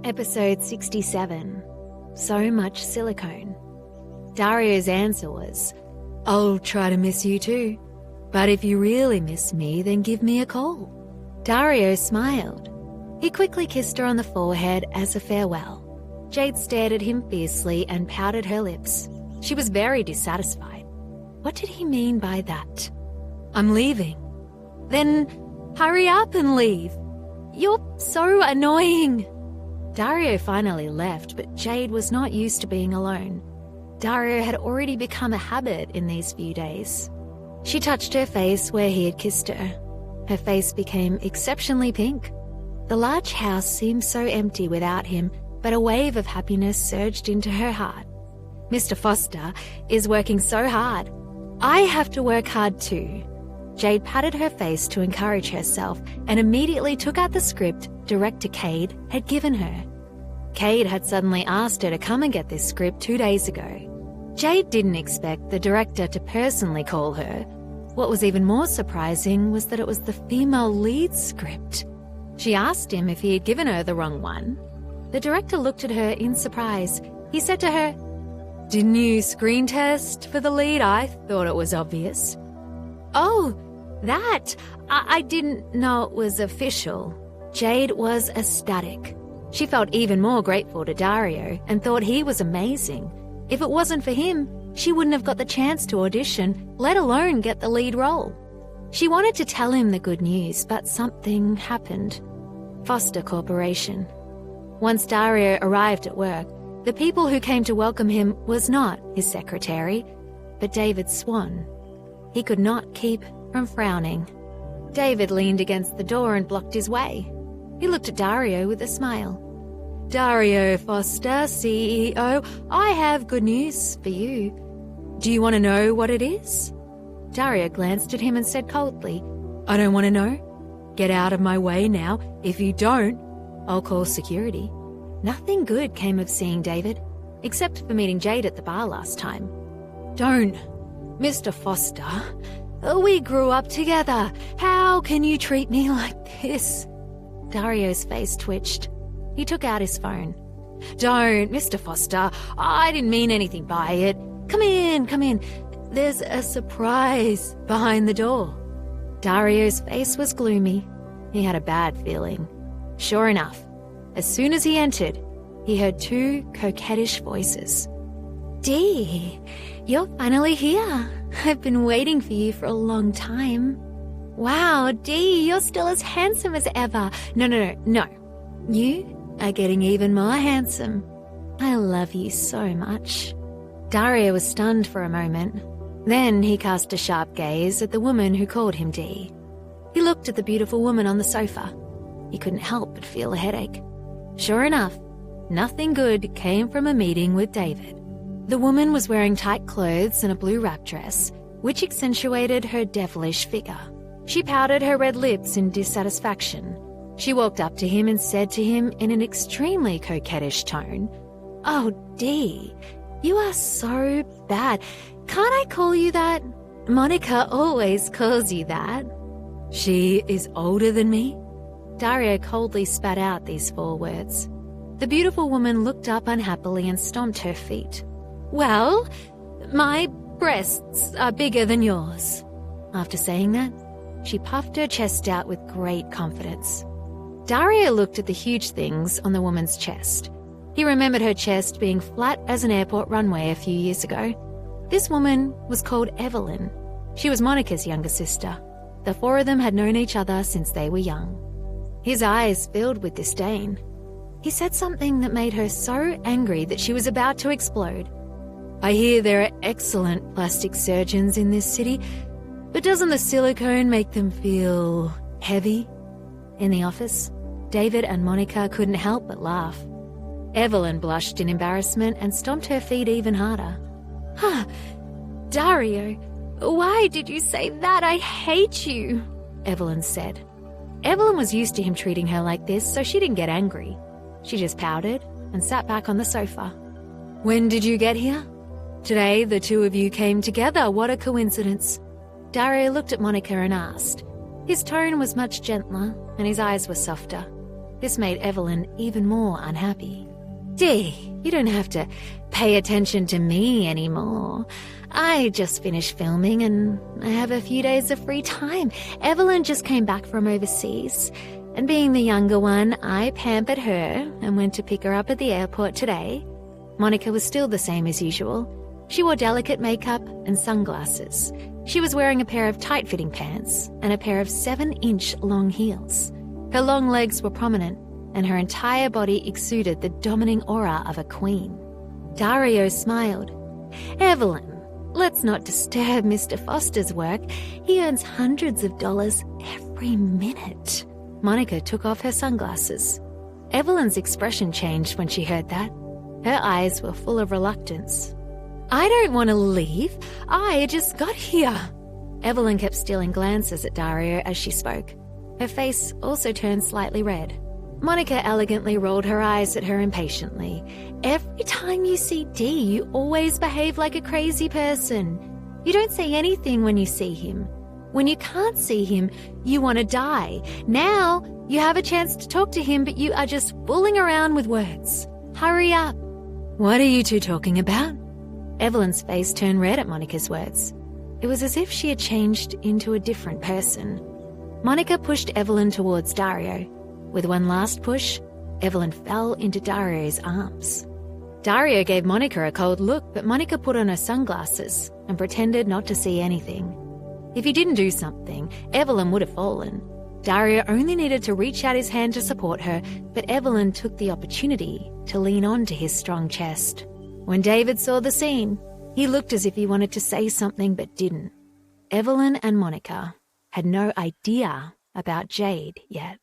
Episode 67. So much silicone. Dario's answer was, "I'll try to miss you too. But if you really miss me, then give me a call." Dario smiled. He quickly kissed her on the forehead as a farewell. Jade stared at him fiercely and pouted her lips. She was very dissatisfied. What did he mean by that? "I'm leaving." "Then hurry up and leave. You're so annoying." Dario finally left, but Jade was not used to being alone. Dario had already become a habit in these few days. She touched her face where he had kissed her. Her face became exceptionally pink. The large house seemed so empty without him, but a wave of happiness surged into her heart. "Mr. Foster is working so hard. I have to work hard too." Jade patted her face to encourage herself and immediately took out the script Director Cade had given her. Cade had suddenly asked her to come and get this script 2 days ago. Jade didn't expect the director to personally call her. What was even more surprising was that it was the female lead script. She asked him if he had given her the wrong one. The director looked at her in surprise. He said to her, "Didn't you screen test for the lead? I thought it was obvious." "Oh, that. I didn't know it was official." Jade was ecstatic. She felt even more grateful to Dario and thought he was amazing. If it wasn't for him, she wouldn't have got the chance to audition, let alone get the lead role. She wanted to tell him the good news, but something happened. Foster Corporation. Once Dario arrived at work, the people who came to welcome him was not his secretary, but David Swan. He could not keep from frowning. David leaned against the door and blocked his way. He looked at Dario with a smile. "Dario Foster, CEO, I have good news for you. Do you want to know what it is?" Dario glanced at him and said coldly, "I don't want to know. Get out of my way now. If you don't, I'll call security." Nothing good came of seeing David, except for meeting Jade at the bar last time. "Don't, Mr. Foster. We grew up together. How can you treat me like this?" Dario's face twitched. He took out his phone. "Don't, Mr. Foster. I didn't mean anything by it. Come in. There's a surprise behind the door." Dario's face was gloomy. He had a bad feeling. Sure enough, as soon as he entered, he heard 2 coquettish voices. "Dee, you're finally here. I've been waiting for you for a long time." "Wow, Dee, you're still as handsome as ever." No. You are getting even more handsome. I love you so much." Dario was stunned for a moment. Then he cast a sharp gaze at the woman who called him Dee. He looked at the beautiful woman on the sofa. He couldn't help but feel a headache. Sure enough, nothing good came from a meeting with David. The woman was wearing tight clothes and a blue wrap dress, which accentuated her devilish figure. She pouted her red lips in dissatisfaction. She walked up to him and said to him in an extremely coquettish tone, "Oh, Dee, you are so bad. Can't I call you that? Monica always calls you that." "She is older than me?" Dario coldly spat out these 4 words. The beautiful woman looked up unhappily and stomped her feet. "Well, my breasts are bigger than yours." After saying that, she puffed her chest out with great confidence. Dario looked at the huge things on the woman's chest. He remembered her chest being flat as an airport runway a few years ago. This woman was called Evelyn. She was Monica's younger sister. The 4 of them had known each other since they were young. His eyes filled with disdain. He said something that made her so angry that she was about to explode. "I hear there are excellent plastic surgeons in this city, but doesn't the silicone make them feel heavy?" In the office, David and Monica couldn't help but laugh. Evelyn blushed in embarrassment and stomped her feet even harder. "Dario, why did you say that? I hate you," Evelyn said. Evelyn was used to him treating her like this, so she didn't get angry. She just pouted and sat back on the sofa. "When did you get here?" "Today the 2 of you came together. What a coincidence." Dario looked at Monica and asked. His tone was much gentler and his eyes were softer. This made Evelyn even more unhappy. Dee, you don't have to pay attention to me anymore. I just finished filming and I have a few days of free time. Evelyn just came back from overseas, and being the younger one, I pampered her and went to pick her up at the airport today. Monica was still the same as usual. She wore delicate makeup and sunglasses. She was wearing a pair of tight-fitting pants and a pair of 7-inch long heels. Her long legs were prominent, and her entire body exuded the dominating aura of a queen. Dario smiled. Evelyn, let's not disturb Mr. Foster's work. He earns hundreds of dollars every minute. Monica took off her sunglasses. Evelyn's expression changed when she heard that. Her eyes were full of reluctance. I don't want to leave. I just got here. Evelyn kept stealing glances at Dario as she spoke. Her face also turned slightly red. Monica elegantly rolled her eyes at her impatiently. Every time you see Dee, you always behave like a crazy person. You don't say anything when you see him. When you can't see him, you want to die. Now, you have a chance to talk to him, but you are just fooling around with words. Hurry up. What are you two talking about? Evelyn's face turned red at Monica's words. It was as if she had changed into a different person. Monica pushed Evelyn towards Dario. With one last push, Evelyn fell into Dario's arms. Dario gave Monica a cold look, but Monica put on her sunglasses and pretended not to see anything. If he didn't do something, Evelyn would have fallen. Dario only needed to reach out his hand to support her, but Evelyn took the opportunity to lean onto his strong chest. When David saw the scene, he looked as if he wanted to say something but didn't. Evelyn and Monica had no idea about Jade yet.